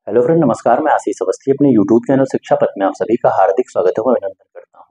Hello friend, नमस्कार। मैं आशीष अवस्थी अपने यूट्यूब चैनल शिक्षा पथ में आप सभी का हार्दिक स्वागत एवं अभिनंदन करता हूं।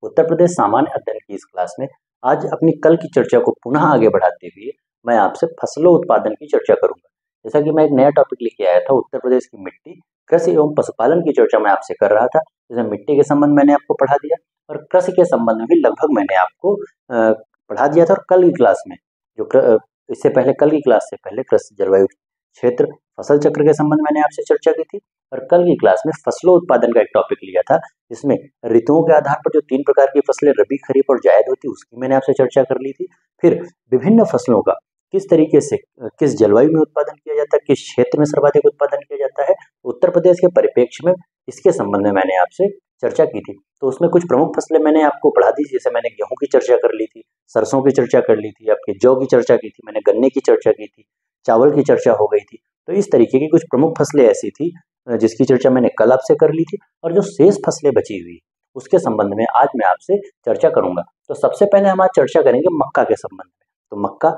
उत्तर प्रदेश सामान्य अध्ययन की इस क्लास में आज अपनी कल की चर्चा को पुनः आगे बढ़ाते हुए मैं आपसे फसलों उत्पादन की चर्चा करूंगा। जैसा कि मैं एक नया टॉपिक लेके आया था, उत्तर प्रदेश की मिट्टी, कृषि एवं पशुपालन की चर्चा मैं आपसे कर रहा था। जैसे मिट्टी के संबंध मैंने आपको पढ़ा दिया और कृषि के संबंध में भी लगभग मैंने आपको पढ़ा दिया था। और कल की क्लास में इससे पहले कल की क्लास से पहले कृषि, जलवायु क्षेत्र, फसल चक्र के संबंध में मैंने आपसे चर्चा की थी। और कल की क्लास में फसलों उत्पादन का एक टॉपिक लिया था, जिसमें ऋतुओं के आधार पर जो 3 प्रकार की फसलें रबी, खरीफ और जायद होती, उसकी मैंने आपसे चर्चा कर ली थी। फिर विभिन्न फसलों का किस तरीके से किस जलवायु में उत्पादन किया जाता है, किस क्षेत्र में सर्वाधिक उत्पादन किया जाता है उत्तर प्रदेश के परिप्रेक्ष्य में, इसके संबंध में मैंने आपसे चर्चा की थी। तो उसमें कुछ प्रमुख फसलें मैंने आपको पढ़ा दी। जैसे मैंने गेहूं की चर्चा कर ली थी, सरसों की चर्चा कर ली थी, आपके जौ की चर्चा की थी, मैंने गन्ने की चर्चा की थी, चावल की चर्चा हो गई थी। तो इस तरीके की कुछ प्रमुख फसलें ऐसी थी जिसकी चर्चा मैंने कल आपसे कर ली थी। और जो शेष फसलें बची हुई उसके संबंध में आज मैं आपसे चर्चा करूंगा। तो सबसे पहले हम आज चर्चा करेंगे मक्का के संबंध में। तो मक्का,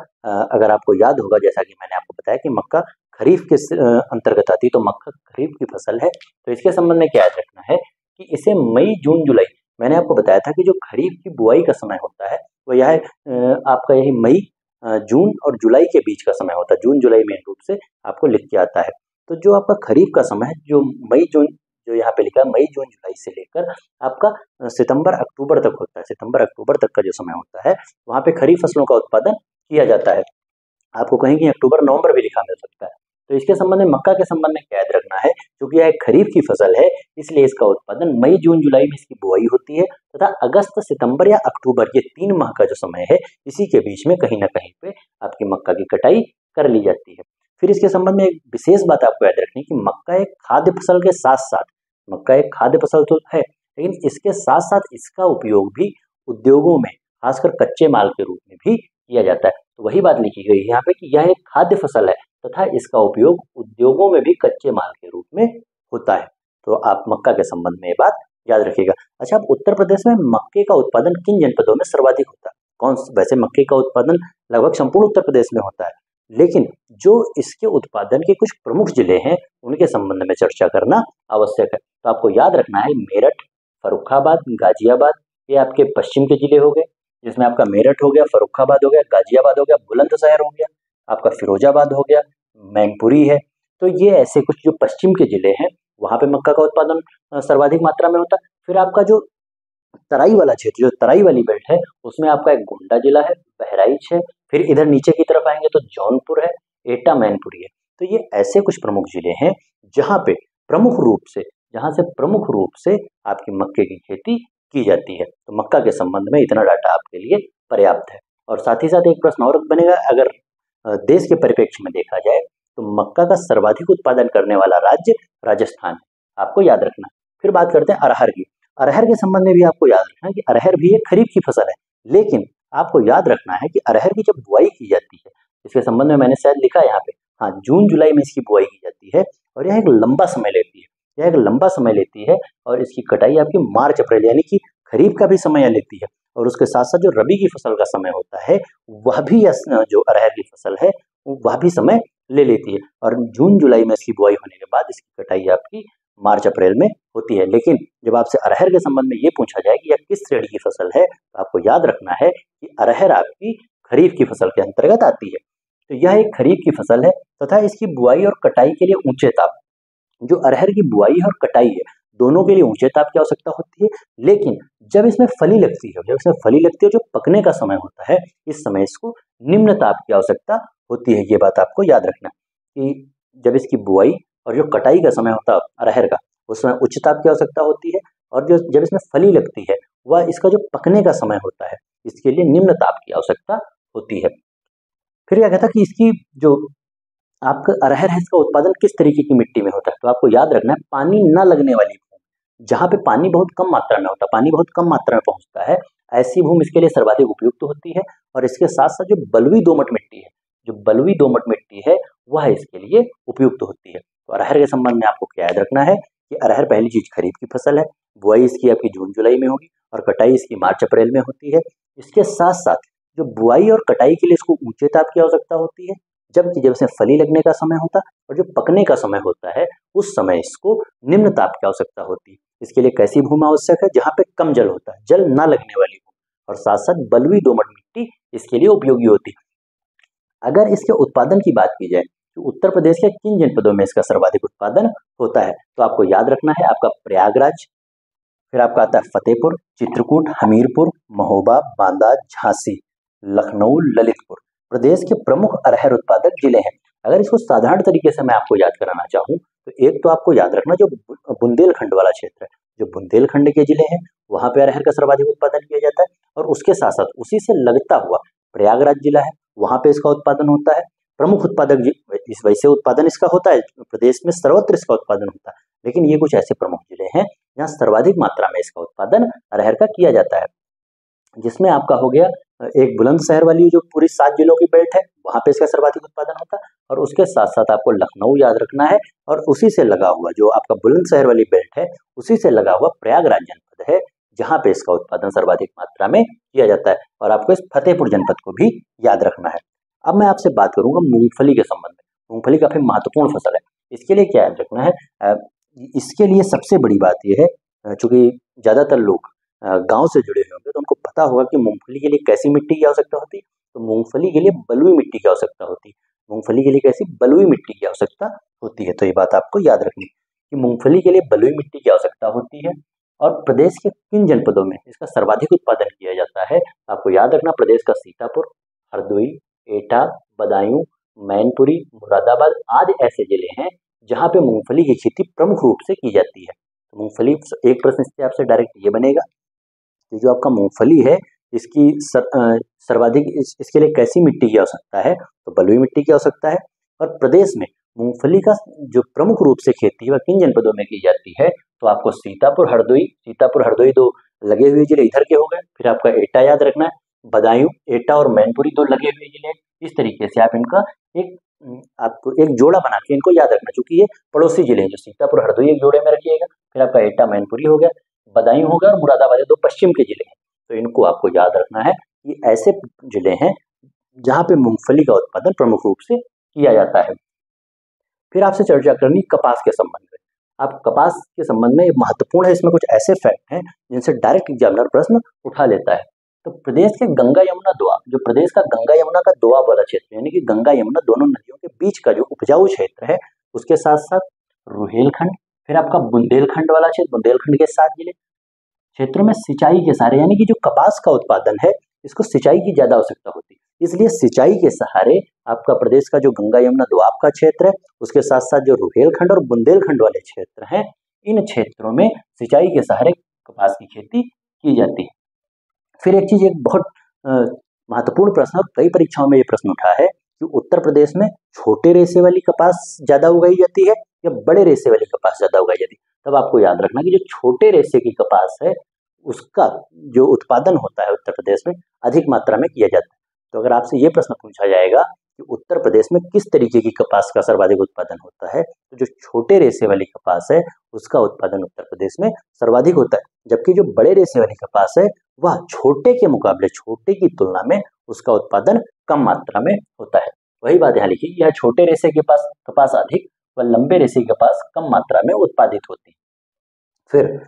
अगर आपको याद होगा, जैसा कि मैंने आपको बताया कि मक्का खरीफ के अंतर्गत आती, तो मक्का खरीफ की फसल है। तो इसके संबंध में क्या याद रखना है कि इसे मई, जून, जुलाई, मैंने आपको बताया था कि जो खरीफ की बुआई का समय होता है वो यह आपका यही मई, जून और जुलाई के बीच का समय होता है। जून जुलाई मेन रूप से आपको लिख के आता है। तो जो आपका खरीफ का समय है, जो मई जून, जो यहाँ पे लिखा है मई जून जुलाई से लेकर आपका सितंबर अक्टूबर तक होता है। सितंबर अक्टूबर तक का जो समय होता है वहाँ पे खरीफ फसलों का उत्पादन किया जाता है। आपको कहीं कहीं अक्टूबर नवंबर भी लिखा मिल सकता है। तो इसके संबंध में मक्का के संबंध में क्या याद रखना है, क्योंकि यह एक खरीफ की फसल है, इसलिए इसका उत्पादन मई जून जुलाई में इसकी बुआई होती है तथा अगस्त सितंबर या अक्टूबर, ये 3 माह का जो समय है, इसी के बीच में कहीं ना कहीं पे आपकी मक्का की कटाई कर ली जाती है। फिर इसके संबंध में एक विशेष बात आपको याद रखनी कि मक्का एक खाद्य फसल के साथ साथ, मक्का एक खाद्य फसल तो है, लेकिन इसके साथ साथ इसका उपयोग भी उद्योगों में, खासकर कच्चे माल के रूप में भी किया जाता है। तो वही बात लिखी गई है यहाँ पे कि यह एक खाद्य फसल है तथा इसका उपयोग उद्योगों में भी कच्चे माल के रूप में होता है। तो आप मक्का के संबंध में ये बात याद रखिएगा। अच्छा, अब उत्तर प्रदेश में मक्के का उत्पादन किन जनपदों में सर्वाधिक होता है? वैसे मक्के का उत्पादन लगभग संपूर्ण उत्तर प्रदेश में होता है, लेकिन जो इसके उत्पादन के कुछ प्रमुख जिले हैं उनके संबंध में चर्चा करना आवश्यक है। तो आपको याद रखना है मेरठ, फर्रुखाबाद, गाजियाबाद, ये आपके पश्चिम के जिले हो गए, जिसमें आपका मेरठ हो गया, फर्रुखाबाद हो गया, गाजियाबाद हो गया, बुलंदशहर हो गया, आपका फिरोजाबाद हो गया, मैनपुरी है। तो ये ऐसे कुछ जो पश्चिम के जिले हैं वहाँ पे मक्का का उत्पादन सर्वाधिक मात्रा में होता है। फिर आपका जो तराई वाला क्षेत्र, जो तराई वाली बेल्ट है, उसमें आपका एक गोंडा जिला है, बहराइच है, फिर इधर नीचे की तरफ आएंगे तो जौनपुर है, एटा, मैनपुरी है। तो ये ऐसे कुछ प्रमुख जिले हैं जहाँ पे प्रमुख रूप से आपकी मक्के की खेती की जाती है। तो मक्का के संबंध में इतना डाटा आपके लिए पर्याप्त है। और साथ ही साथ एक प्रश्न और बनेगा, अगर देश के परिप्रेक्ष्य में देखा जाए तो मक्का का सर्वाधिक उत्पादन करने वाला राज्य राजस्थान है, आपको याद रखना। फिर बात करते हैं अरहर की। अरहर के संबंध में भी आपको याद रखना है कि अरहर भी एक खरीफ की फसल है, लेकिन आपको याद रखना है कि अरहर की जब बुआई की जाती है, इसके संबंध में मैंने शायद लिखा है यहाँ पे, हाँ, जून जुलाई में इसकी बुआई की जाती है और यह एक लंबा समय लेती है। यह एक लंबा समय लेती है और इसकी कटाई आपकी मार्च अप्रैल, यानी कि खरीफ का भी समय लेती है। और उसके साथ साथ जो रबी की फसल का समय होता है वह भी, जो अरहर की फसल है वह भी समय ले लेती है। और जून जुलाई में इसकी बुआई होने के बाद इसकी कटाई आपकी मार्च अप्रैल में होती है। लेकिन जब आपसे अरहर के संबंध में ये पूछा जाए कि यह किस श्रेणी की फसल है, तो आपको याद रखना है कि अरहर आपकी खरीफ की फसल के अंतर्गत आती है। तो यह एक खरीफ की फसल है तथा इसकी बुआई और कटाई के लिए ऊंचे ताप, जो अरहर की बुआई और कटाई है, दोनों के लिए ऊंचे ताप की आवश्यकता होती है। लेकिन जब इसमें फली लगती है, जो पकने का समय होता है, इस समय इसको निम्न ताप की आवश्यकता होती है। ये बात आपको याद रखना कि जब इसकी बुआई और जो कटाई का समय होता है अरहर का, उस समय उच्च ताप की आवश्यकता होती है। और जो जब इसमें फली लगती है वह इसका जो पकने का समय होता है, इसके लिए निम्न ताप की आवश्यकता होती है। फिर क्या कहता है कि इसकी जो आपका अरहर है, इसका उत्पादन किस तरीके की मिट्टी में होता है? तो आपको याद रखना है पानी न लगने वाली भूमि, जहाँ पे पानी बहुत कम मात्रा में होता है, पानी बहुत कम मात्रा में पहुंचता है, ऐसी भूमि इसके लिए सर्वाधिक उपयुक्त होती है। और इसके साथ साथ जो बलुई दोमट मिट्टी है, वह इसके लिए उपयुक्त होती है। तो अरहर के संबंध में आपको क्या याद रखना है कि अरहर पहली चीज खरीफ की फसल है, बुआई इसकी आपकी जून जुलाई में होगी और कटाई इसकी मार्च अप्रैल में होती है। इसके साथ साथ जो बुआई और कटाई के लिए इसको ऊंचे ताप की आवश्यकता होती है, जबकि जब इसमें फली लगने का समय होता है और जो पकने का समय होता है उस समय इसको निम्न ताप की आवश्यकता होती है। इसके लिए कैसी भूमि आवश्यक है? जहाँ पे कम जल होता है, जल ना लगने वाली भूमि, और साथ साथ बलुई दोमट मिट्टी इसके लिए उपयोगी होती है। अगर इसके उत्पादन की बात की जाए तो उत्तर प्रदेश के किन जनपदों में इसका सर्वाधिक उत्पादन होता है? तो आपको याद रखना है आपका प्रयागराज, फिर आपका आता है फतेहपुर, चित्रकूट, हमीरपुर, महोबा, बांदा, झांसी, लखनऊ, ललितपुर। प्रदेश के प्रमुख अरहर उत्पादक जिले हैं। अगर इसको साधारण तरीके से मैं आपको याद कराना चाहूँ तो एक तो आपको याद रखना जो बुंदेलखंड वाला क्षेत्र है, जो बुंदेलखंड के जिले हैं वहाँ पे अरहर का सर्वाधिक उत्पादन किया जाता है, और उसके साथ साथ उसी से लगता हुआ प्रयागराज जिला है, वहाँ पे इसका उत्पादन होता है। प्रमुख उत्पादक इस वैसे उत्पादन इसका होता है, प्रदेश में सर्वत्र इसका उत्पादन होता है, लेकिन ये कुछ ऐसे प्रमुख जिले हैं जहाँ सर्वाधिक मात्रा में इसका उत्पादन अरहर का किया जाता है, जिसमें आपका हो गया एक बुलंदशहर वाली जो पूरी 7 जिलों की बेल्ट है वहाँ पे इसका सर्वाधिक उत्पादन होता है, और उसके साथ साथ आपको लखनऊ याद रखना है, और उसी से लगा हुआ जो आपका बुलंदशहर वाली बेल्ट है उसी से लगा हुआ प्रयागराज जनपद है जहाँ पे इसका उत्पादन सर्वाधिक मात्रा में किया जाता है, और आपको इस फतेहपुर जनपद को भी याद रखना है। अब मैं आपसे बात करूंगा मूंगफली के संबंध में। मूंगफली काफी महत्वपूर्ण फसल है, इसके लिए क्या याद रखना है? इसके लिए सबसे बड़ी बात यह है, चूंकि ज्यादातर लोग गांव से जुड़े हुए होंगे तो उनको पता होगा कि मूंगफली के लिए कैसी मिट्टी की आवश्यकता होती है। तो मूंगफली के लिए बलुई मिट्टी की आवश्यकता होती है। मूंगफली के लिए कैसी बलुई मिट्टी की आवश्यकता होती है, तो ये बात आपको याद रखनी कि मूंगफली के लिए बलुई मिट्टी की आवश्यकता होती है। और प्रदेश के किन जनपदों में इसका सर्वाधिक उत्पादन किया जाता है? आपको याद रखना प्रदेश का सीतापुर, हरदोई, एटा, बदायूं, मैनपुरी, मुरादाबाद आदि ऐसे जिले हैं जहाँ पे मूंगफली की खेती प्रमुख रूप से की जाती है। तो मूंगफली, एक प्रश्न इससे आपसे डायरेक्ट ये बनेगा कि जो आपका मूंगफली है इसकी सर्वाधिक इसके लिए कैसी मिट्टी की आवश्यकता है? तो बलुई मिट्टी की आवश्यकता है। और प्रदेश में मूंगफली का जो प्रमुख रूप से खेती वह किन जनपदों में की जाती है? तो आपको सीतापुर, हरदोई दो लगे हुए जिले इधर के हो गए, फिर आपका एटा याद रखना है, बदायूं, एटा और मैनपुरी दो लगे हुए जिले। इस तरीके से आप इनका आपको एक जोड़ा बना के इनको याद रखना, क्योंकि ये पड़ोसी जिले हैं। जो सीतापुर, हरदोई एक जोड़े में रखिएगा, फिर आपका एटा, मैनपुरी हो गया, बदायूं हो गया, और मुरादाबाद दो पश्चिम के जिले हैं। तो इनको आपको याद रखना है, ये ऐसे जिले हैं जहाँ पे मूंगफली का उत्पादन प्रमुख रूप से किया जाता है। फिर आपसे चर्चा करनी कपास के संबंध में। आप कपास के संबंध में महत्वपूर्ण है, इसमें कुछ ऐसे फैक्ट हैं जिनसे डायरेक्ट एग्जामिनर प्रश्न उठा लेता है। तो प्रदेश के गंगा यमुना दोआब, जो प्रदेश का गंगा यमुना का दोआब वाला क्षेत्र यानी कि गंगा यमुना दोनों नदियों के बीच का जो उपजाऊ क्षेत्र है, उसके साथ साथ रुहेलखंड, फिर आपका बुंदेलखंड वाला क्षेत्र, बुंदेलखंड के 7 जिले क्षेत्रों में सिंचाई के सहारे यानी कि जो कपास का उत्पादन है इसको सिंचाई की ज्यादा आवश्यकता होती है, इसलिए सिंचाई के सहारे आपका प्रदेश का जो गंगा यमुना दोआब का क्षेत्र है उसके साथ साथ जो रुहेलखंड और बुंदेलखंड वाले क्षेत्र हैं, इन क्षेत्रों में सिंचाई के सहारे कपास की खेती की जाती है। फिर एक चीज, एक बहुत महत्वपूर्ण प्रश्न, और कई परीक्षाओं में ये प्रश्न उठा है कि उत्तर प्रदेश में छोटे रेशे वाली कपास ज्यादा उगाई जाती है या बड़े रेशे वाली कपास ज्यादा उगाई जाती है? तब आपको याद रखना कि जो छोटे रेशे की कपास है उसका जो उत्पादन होता है उत्तर प्रदेश में अधिक मात्रा में किया जाता है। तो अगर आपसे ये प्रश्न पूछा जाएगा कि उत्तर प्रदेश में किस तरीके की कपास का सर्वाधिक उत्पादन होता है, तो जो छोटे रेशे वाली कपास है उसका उत्पादन उत्तर प्रदेश में सर्वाधिक होता है, जबकि जो बड़े रेशे वाली कपास है वह छोटे के मुकाबले, छोटे की तुलना में उसका उत्पादन कम मात्रा में होता है। वही बात यहाँ लिखी, यह छोटे रेशे के पास कपास अधिक व लंबे रेशे की कपास कम मात्रा में उत्पादित होती है। फिर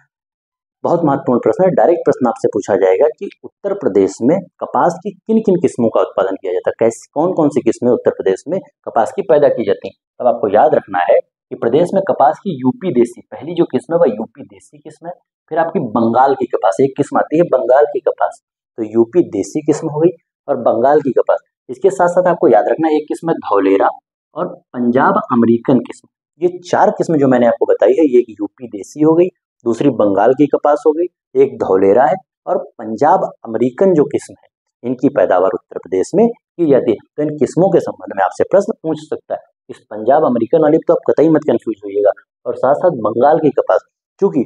बहुत महत्वपूर्ण प्रश्न है, डायरेक्ट प्रश्न आपसे पूछा जाएगा कि उत्तर प्रदेश में कपास की किन किन किस्मों का उत्पादन किया जाता है, कैसे कौन कौन सी किस्में उत्तर प्रदेश में कपास की पैदा की जाती हैं? तब आपको याद रखना है कि प्रदेश में कपास की यूपी देसी पहली जो किस्म है वह यूपी देसी किस्म है। फिर आपकी बंगाल की कपास, एक किस्म आती है बंगाल की कपास, तो यूपी देसी किस्म हो गई और बंगाल की कपास। इसके साथ साथ आपको याद रखना है एक किस्म है धौलेरा और पंजाब अमेरिकन किस्म। ये 4 किस्म जो मैंने आपको बताई है, ये यूपी देसी हो गई, दूसरी बंगाल की कपास हो गई, एक धौलेरा है, और पंजाब अमेरिकन जो किस्म है इनकी पैदावार उत्तर प्रदेश में की जाती है। तो इन किस्मों के संबंध में आपसे प्रश्न पूछ सकता है। इस पंजाब अमेरिकन वाली तो आप कतई मत कंफ्यूज होइएगा, और साथ साथ बंगाल की कपास, क्योंकि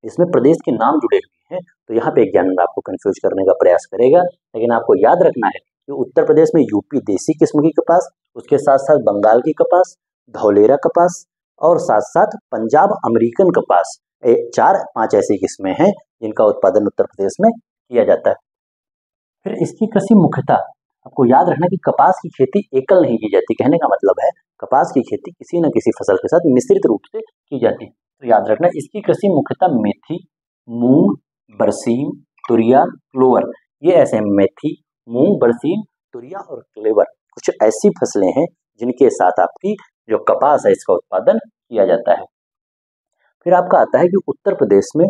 इसमें प्रदेश के नाम जुड़े हुए हैं तो यहाँ पे एग्जामिनर आपको कंफ्यूज करने का प्रयास करेगा। लेकिन आपको याद रखना है कि उत्तर प्रदेश में यूपी देसी किस्म की कपास, उसके साथ साथ बंगाल की कपास, धौलेरा कपास और साथ साथ पंजाब अमेरिकन कपास, 4-5 ऐसी किस्में हैं जिनका उत्पादन उत्तर प्रदेश में किया जाता है। फिर इसकी कृषि मुख्यतः आपको याद रखना कि कपास की खेती एकल नहीं की जाती। कहने का मतलब है कपास की खेती किसी न किसी फसल के साथ मिश्रित रूप से की जाती है। तो याद रखना इसकी कृषि मुख्यतः मेथी, मूंग, बरसीम, तुरिया, क्लोवर, ये ऐसे मेथी, मूंग, बरसीम, तुरिया और क्लेवर कुछ ऐसी फसलें हैं जिनके साथ आपकी जो कपास है इसका उत्पादन किया जाता है। फिर आपका आता है कि उत्तर प्रदेश में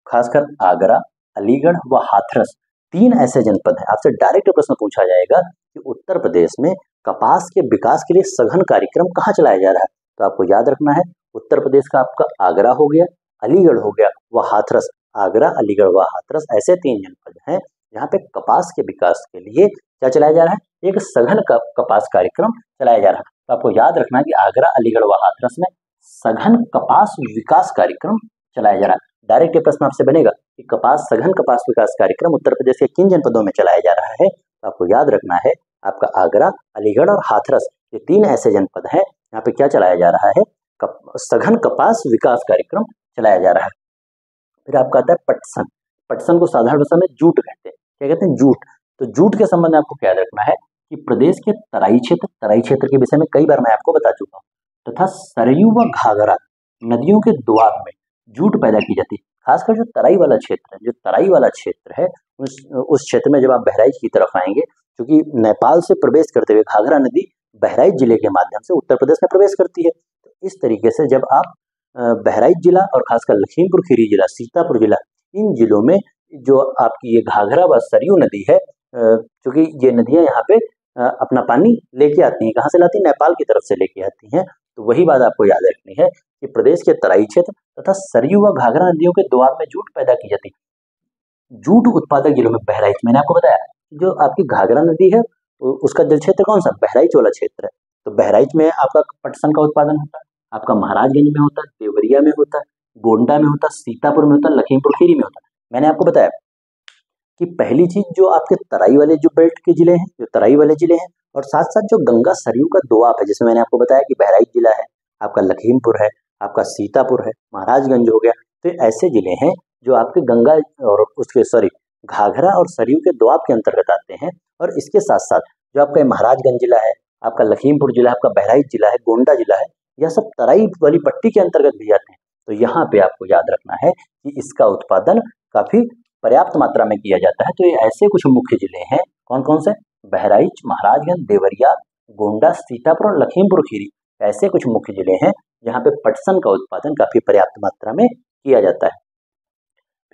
खासकर आगरा, अलीगढ़ व हाथरस 3 ऐसे जनपद हैं। आपसे डायरेक्ट प्रश्न पूछा जाएगा कि उत्तर प्रदेश में कपास के विकास के लिए सघन कार्यक्रम कहाँ चलाया जा रहा है। तो आपको याद रखना है उत्तर प्रदेश का आपका आगरा हो गया, अलीगढ़ हो गया व हाथरस। आगरा, अलीगढ़ व हाथरस ऐसे 3 जनपद हैं जहाँ पे कपास के विकास के लिए क्या चलाया जा रहा है, एक सघन कपास कार्यक्रम चलाया जा रहा है। तो आपको याद रखना है कि आगरा, अलीगढ़ व हाथरस में सघन कपास विकास कार्यक्रम चलाया जा रहा है। डायरेक्ट प्रश्न आपसे बनेगा कि सघन कपास विकास कार्यक्रम उत्तर प्रदेश के किन जनपदों में चलाया जा रहा है। तो आपको याद रखना है आपका आगरा, अलीगढ़ और हाथरस ये 3 ऐसे जनपद हैं यहाँ पे क्या चलाया जा रहा है, सघन कपास विकास कार्यक्रम चलाया जा रहा है। फिर आपका आता है पटसन। पटसन को साधारण भाषा में जूट कहते हैं। क्या कहते हैं, जूट। तो जूट के संबंध में आपको क्या याद रखना है कि प्रदेश के तराई क्षेत्र के विषय में कई बार मैं आपको बता चुका हूँ, तथा सरयू व घाघरा नदियों के दोआब में जूट पैदा की जाती है। खासकर जो तराई वाला क्षेत्र है, उस क्षेत्र में जब आप बहराइच की तरफ आएंगे, क्योंकि नेपाल से प्रवेश करते हुए घाघरा नदी बहराइच जिले के माध्यम से उत्तर प्रदेश में प्रवेश करती है। तो इस तरीके से जब आप बहराइच जिला और खासकर लखीमपुर खीरी जिला, सीतापुर जिला, इन जिलों में जो आपकी ये घाघरा व सरयू नदी है, क्योंकि ये नदियां यहाँ पे अपना पानी लेके आती हैं, कहाँ से लाती हैं, नेपाल की तरफ से लेके आती हैं। तो वही बात आपको याद रखनी है कि प्रदेश के तराई क्षेत्र तथा सरयू व घाघरा नदियों के दोआब में जूट पैदा की जाती है। जूट उत्पादक जिलों में बहराइच, मैंने आपको बताया जो आपकी घाघरा नदी है उसका जल क्षेत्र कौन सा, बहराइच वाला क्षेत्र है। तो बहराइच में आपका पटसन का उत्पादन होता है, आपका महाराजगंज में होता है, देवरिया में होता है, गोंडा में होता है, सीतापुर में होता है, लखीमपुर खीरी में होता है। मैंने आपको बताया कि पहली चीज जो आपके तराई वाले जो बेल्ट के जिले हैं, जो तराई वाले जिले हैं, और साथ साथ जो गंगा सरयू का दोआब है, जिसमें मैंने आपको बताया कि बहराइच जिला है, आपका लखीमपुर है, आपका सीतापुर है, महाराजगंज हो गया। तो ऐसे जिले हैं जो आपके गंगा और उसके घाघरा और सरयू के दोआब के अंतर्गत आते हैं। और इसके साथ साथ जो आपका महाराजगंज जिला है, आपका लखीमपुर जिला, आपका बहराइच जिला है, गोंडा जिला है, यह सब तराई वाली पट्टी के अंतर्गत भी आते हैं। तो यहाँ पे आपको याद रखना है कि इसका उत्पादन काफी पर्याप्त मात्रा में किया जाता है। तो ये ऐसे कुछ मुख्य जिले हैं, कौन कौन से, बहराइच, महाराजगंज, देवरिया, गोंडा, सीतापुर और लखीमपुर खीरी, ऐसे कुछ मुख्य जिले हैं जहाँ पे पटसन का उत्पादन काफी पर्याप्त मात्रा में किया जाता है।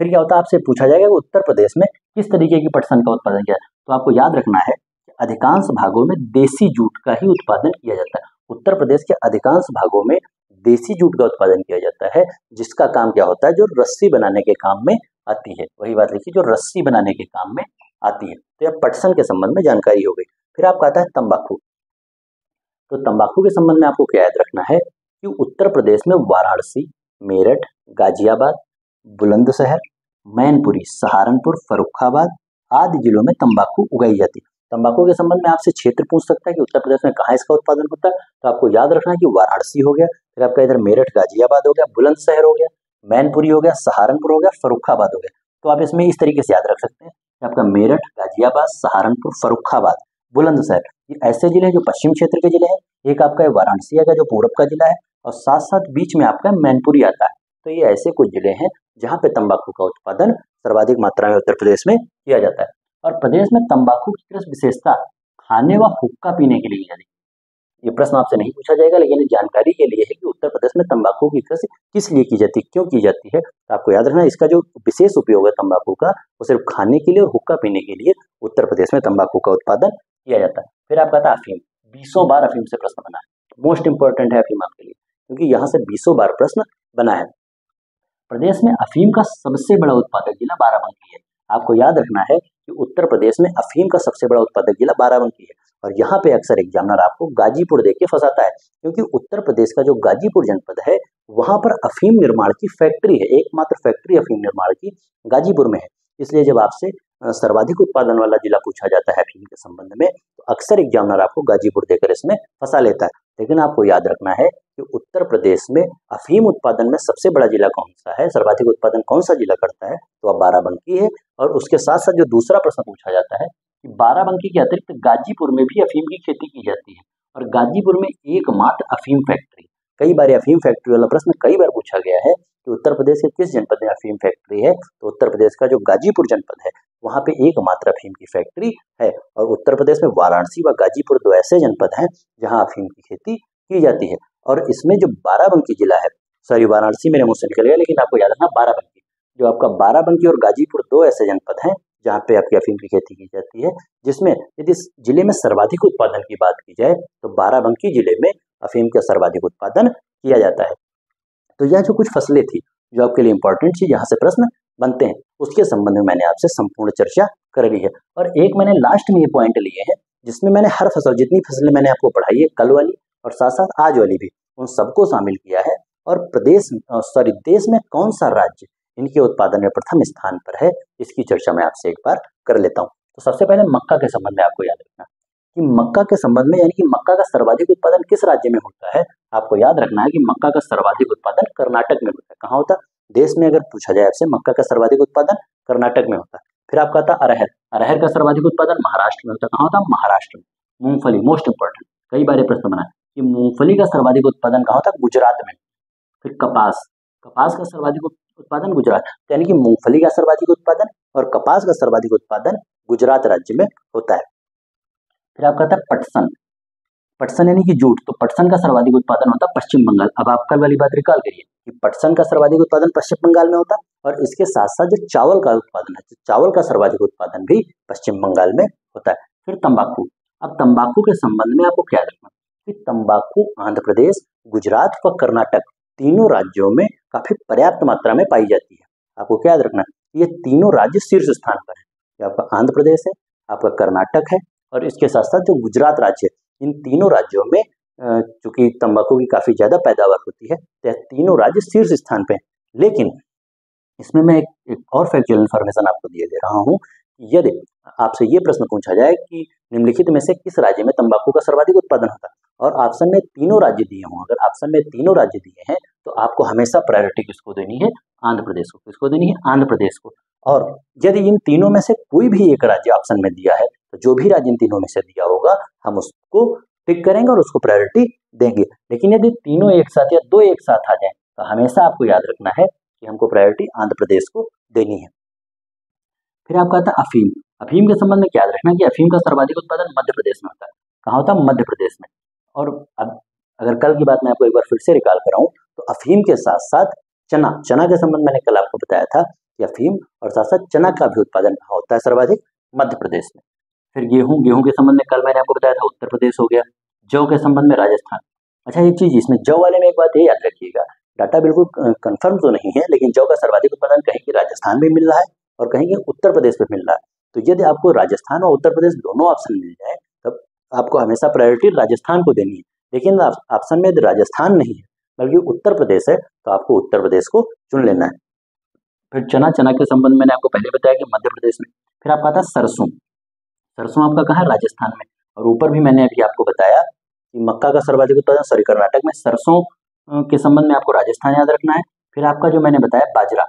फिर क्या होता है, आपसे पूछा जाएगा कि उत्तर प्रदेश में किस तरीके की पटसन का उत्पादन किया है। तो आपको याद रखना है कि अधिकांश भागों में देसी जूट का ही उत्पादन किया जाता है। उत्तर प्रदेश के अधिकांश भागों में देसी जूट का उत्पादन किया जाता है, जिसका काम क्या होता है, जो रस्सी बनाने के काम में आती है। वही बात लिखिए, जो रस्सी बनाने के काम में आती है। तो यह पटसन के संबंध में जानकारी हो गई। फिर आपका आता है तंबाकू। तो तंबाकू के संबंध में आपको क्या याद रखना है कि उत्तर प्रदेश में वाराणसी, मेरठ, गाजियाबाद, बुलंदशहर, मैनपुरी, सहारनपुर, फर्रुखाबाद आदि जिलों में तंबाकू उगाई जाती है। तंबाकू के संबंध में आपसे क्षेत्र पूछ सकता है कि उत्तर प्रदेश में कहाँ इसका उत्पादन होता है। तो आपको याद रखना है कि वाराणसी हो गया, फिर आपका इधर मेरठ, गाजियाबाद हो गया, बुलंदशहर हो गया, मैनपुरी हो गया, सहारनपुर हो गया, फर्रुखाबाद हो गया। तो आप इसमें इस तरीके से याद रख सकते हैं कि आपका मेरठ, गाजियाबाद, सहारनपुर, फर्रुखाबाद, बुलंदशहर, ये ऐसे जिले हैं जो पश्चिम क्षेत्र के जिले हैं। एक आपका वाराणसी आएगा जो पूर्व का जिला है, और साथ साथ बीच में आपका मैनपुरी आता है। तो ये ऐसे कुछ जिले हैं जहाँ पे तंबाकू का उत्पादन सर्वाधिक मात्रा में उत्तर प्रदेश में किया जाता है। और प्रदेश में तंबाकू की कृषि विशेषता खाने व हुक्का पीने के लिए जानी। ये प्रश्न आपसे नहीं पूछा जाएगा, लेकिन जानकारी के लिए है कि उत्तर प्रदेश में तंबाकू की कृषि किस लिए की जाती है, क्यों की जाती है। तो आपको याद रखना इसका जो विशेष उपयोग है तंबाकू का, वो सिर्फ खाने के लिए और हुक्का पीने के लिए उत्तर प्रदेश में तंबाकू का उत्पादन किया जाता है। फिर आपका था अफीम। 20 बार अफीम से प्रश्न बना है, मोस्ट इंपॉर्टेंट है अफीम आपके लिए, क्योंकि यहाँ से 20 बार प्रश्न बना है। प्रदेश में अफीम का सबसे बड़ा उत्पादक जिला बाराबंकी है। आपको याद रखना है कि उत्तर प्रदेश में अफीम का सबसे बड़ा उत्पादक जिला बाराबंकी है। और यहाँ पे अक्सर एग्जामिनर आपको गाजीपुर देके फंसाता है, क्योंकि उत्तर प्रदेश का जो गाजीपुर जनपद है वहां पर अफीम निर्माण की फैक्ट्री है, एकमात्र फैक्ट्री अफीम निर्माण की गाजीपुर में है। इसलिए जब आपसे सर्वाधिक उत्पादन वाला जिला पूछा जाता है अफीम के संबंध में, तो अक्सर एग्जामिनर आपको गाजीपुर देकर इसमें फंसा लेता है। लेकिन आपको याद रखना है कि उत्तर प्रदेश में अफीम उत्पादन में सबसे बड़ा जिला कौन सा है, सर्वाधिक उत्पादन कौन सा जिला करता है, तो अब बाराबंकी है। और उसके साथ साथ जो दूसरा प्रश्न पूछा जाता है कि बाराबंकी के अतिरिक्त गाजीपुर में भी अफीम की खेती की जाती है और गाजीपुर में एकमात्र अफीम फैक्ट्री। कई बार अफीम फैक्ट्री वाला प्रश्न कई बार पूछा गया है कि उत्तर प्रदेश के किस जनपद में अफीम फैक्ट्री है, तो उत्तर प्रदेश का जो गाजीपुर जनपद है वहाँ पे एकमात्र अफीम की फैक्ट्री है। और उत्तर प्रदेश में वाराणसी व गाजीपुर दो ऐसे जनपद हैं जहाँ अफीम की खेती की जाती है। और इसमें जो बाराबंकी जिला है, सॉरी वाराणसी मेरे मुंह से निकल गया, लेकिन आपको याद रखना बाराबंकी, जो आपका बाराबंकी और गाजीपुर दो ऐसे जनपद हैं जहाँ पे आपकी अफीम की खेती की जाती है, जिसमें यदि जिले में सर्वाधिक उत्पादन की बात की जाए तो बाराबंकी जिले में अफीम का सर्वाधिक उत्पादन किया जाता है। तो यह जो कुछ फसलें थी जो आपके लिए इंपॉर्टेंट थी, जहाँ से प्रश्न बनते हैं, उसके संबंध में मैंने आपसे संपूर्ण चर्चा कर ली है। और एक मैंने लास्ट में ये पॉइंट लिए हैं जिसमें मैंने हर फसल, जितनी फसलें मैंने आपको पढ़ाई है कल वाली और साथ साथ आज वाली भी, उन सबको शामिल किया है। और देश में कौन सा राज्य इनके उत्पादन में प्रथम स्थान पर है, इसकी चर्चा मैं आपसे एक बार कर लेता हूँ। तो सबसे पहले मक्का के संबंध में आपको याद रखना कि मक्का के संबंध में, यानी कि मक्का का सर्वाधिक उत्पादन किस राज्य में होता है, आपको याद रखना है कि मक्का का सर्वाधिक उत्पादन कर्नाटक में होता है। कहाँ होता है? देश में अगर पूछा जाए आपसे, मक्का का सर्वाधिक उत्पादन कर्नाटक में होता है। फिर आपका आता अरहर, अरहर का सर्वाधिक उत्पादन महाराष्ट्र में होता है। कहाँ होता है? महाराष्ट्र में। मूंगफली, मोस्ट इंपॉर्टेंट, कई बार प्रश्न बना कि मूंगफली का सर्वाधिक उत्पादन कहाँ होता है? गुजरात में। फिर कपास, कपास का सर्वाधिक उत्पादन गुजरात, यानी कि मूंगफली का सर्वाधिक उत्पादन और कपास का सर्वाधिक उत्पादन गुजरात राज्य में होता है। फिर आपका आता है पटसन, पटसन यानी कि जूट, तो पटसन का सर्वाधिक उत्पादन होता है पश्चिम बंगाल। अब आप कल वाली बात रिकॉल करिए कि पटसन का सर्वाधिक उत्पादन पश्चिम बंगाल में होता है, और इसके साथ साथ जो चावल का उत्पादन है, चावल का सर्वाधिक उत्पादन भी पश्चिम बंगाल में होता है। फिर तंबाकू, अब तंबाकू के संबंध में आपको क्या रखना कि तंबाकू आंध्र प्रदेश, गुजरात व कर्नाटक तीनों राज्यों में काफी पर्याप्त मात्रा में पाई जाती है। आपको क्या याद रखना, ये तीनों राज्य शीर्ष स्थान पर है। ये आपका आंध्र प्रदेश है, आपका कर्नाटक है, और इसके साथ साथ जो गुजरात राज्य है, इन तीनों राज्यों में चूंकि तंबाकू की काफी ज्यादा पैदावार होती है, तो तीनों राज्य शीर्ष स्थान पे हैं। लेकिन इसमें मैं एक और फैक्चुअल इन्फॉर्मेशन आपको दिए दे रहा हूँ। यदि आपसे ये प्रश्न पूछा जाए कि निम्नलिखित में से किस राज्य में तंबाकू का सर्वाधिक उत्पादन होता है, और ऑप्शन में तीनों राज्य दिए हों, अगर ऑप्शन में तीनों राज्य दिए हैं तो आपको हमेशा प्रायोरिटी किसको देनी है? आंध्र प्रदेश को। किसको देनी है? आंध्र प्रदेश को। और यदि इन तीनों में से कोई भी एक राज्य ऑप्शन में दिया है, तो जो भी राज्य इन तीनों में से दिया होगा हम उसको टिक करेंगे और उसको प्रायोरिटी देंगे। लेकिन यदि तीनों एक साथ या दो एक साथ आ जाए तो हमेशा आपको याद रखना है कि हमको प्रायोरिटी आंध्र प्रदेश को देनी है। फिर आपका आता है अफीम, अफीम के संबंध में क्या याद रखना कि अफीम का सर्वाधिक उत्पादन मध्य प्रदेश में होता है। कहाँ होता है? मध्य प्रदेश में। और अब अगर कल की बात मैं आपको एक बार फिर से रिकॉल कराऊं तो अफीम के साथ साथ चना, चना के संबंध मैंने कल आपको बताया था कि अफीम और साथ साथ चना का भी उत्पादन कहाँ होता है सर्वाधिक? मध्य प्रदेश में। फिर गेहूं, गेहूं के संबंध में कल मैंने आपको बताया था उत्तर प्रदेश हो गया। जौ के संबंध में राजस्थान। अच्छा, एक चीज इसमें जौ वाले में एक बात ये याद रखिएगा, डाटा बिल्कुल कंफर्म तो नहीं है, लेकिन जौ का सर्वाधिक उत्पादन कहीं की राजस्थान में मिल रहा है और कहीं के उत्तर प्रदेश में मिल रहा है। तो यदि आपको राजस्थान और उत्तर प्रदेश दोनों ऑप्शन मिल जाए तब आपको हमेशा प्रायोरिटी राजस्थान को देनी है। लेकिन ऑप्शन में यदि राजस्थान नहीं है बल्कि उत्तर प्रदेश है तो आपको उत्तर प्रदेश को चुन लेना है। फिर चना, चना के संबंध में मैंने आपको पहले बताया कि मध्य प्रदेश में। फिर आपका आता है सरसों, सरसों आपका कहाँ है? राजस्थान में। और ऊपर भी मैंने अभी आपको बताया कि मक्का का सर्वाधिक उत्पादन कर्नाटक में, सरसों के संबंध में आपको राजस्थान याद रखना है। फिर आपका जो मैंने बताया बाजरा,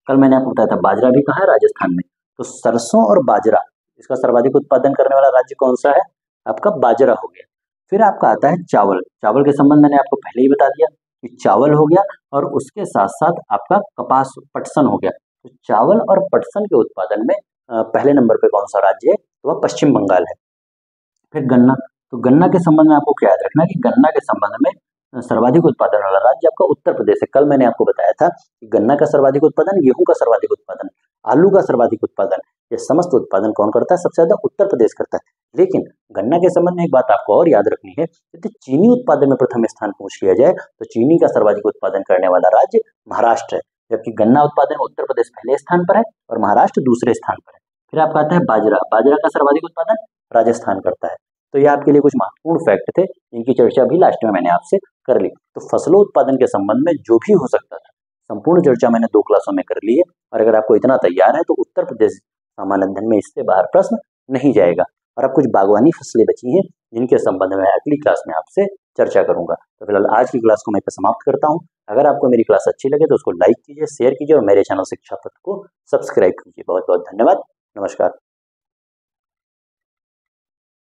कल मैंने आपको बताया था बाजरा भी कहाँ है? राजस्थान में। तो सरसों और बाजरा, इसका सर्वाधिक उत्पादन करने वाला राज्य कौन सा है? आपका बाजरा हो गया। फिर आपका आता है चावल, चावल के संबंध मैंने आपको पहले ही बता दिया कि चावल हो गया, और उसके साथ साथ आपका कपास, पटसन हो गया। तो चावल और पटसन के उत्पादन में पहले नंबर पे कौन सा राज्य है? तो वह पश्चिम बंगाल है। फिर गन्ना, तो गन्ना के संबंध में आपको क्या याद रखना है कि गन्ना के संबंध में सर्वाधिक उत्पादन वाला राज्य आपका उत्तर प्रदेश है। कल मैंने आपको बताया था कि गन्ना का सर्वाधिक उत्पादन, गेहूं का सर्वाधिक उत्पादन, आलू का सर्वाधिक उत्पादन, ये समस्त उत्पादन कौन करता है? सबसे ज्यादा उत्तर प्रदेश करता है। लेकिन गन्ना के संबंध में एक बात आपको और याद रखनी है, यदि चीनी उत्पादन में प्रथम स्थान पूछ लिया जाए तो चीनी का सर्वाधिक उत्पादन करने वाला राज्य महाराष्ट्र है, जबकि गन्ना उत्पादन में उत्तर प्रदेश पहले स्थान पर है और महाराष्ट्र दूसरे स्थान पर है। फिर आपका आता है बाजरा, बाजरा का सर्वाधिक उत्पादन राजस्थान करता है। तो ये आपके लिए कुछ महत्वपूर्ण फैक्ट थे, इनकी चर्चा भी लास्ट में मैंने आपसे कर ली। तो फसलों उत्पादन के संबंध में जो भी हो सकता था संपूर्ण चर्चा मैंने 2 क्लासों में कर ली है, और अगर आपको इतना तैयार है तो उत्तर प्रदेश सामान्य अध्ययन में इससे बाहर प्रश्न नहीं जाएगा। और अब कुछ बागवानी फसलें बची हैं जिनके संबंध में अगली क्लास में आपसे चर्चा करूंगा। तो फिलहाल आज की क्लास को मैं समाप्त करता हूं। अगर आपको मेरी क्लास अच्छी लगे तो उसको लाइक कीजिए, शेयर कीजिए और मेरे चैनल शिक्षा पथ को सब्सक्राइब कीजिए। बहुत बहुत धन्यवाद। नमस्कार।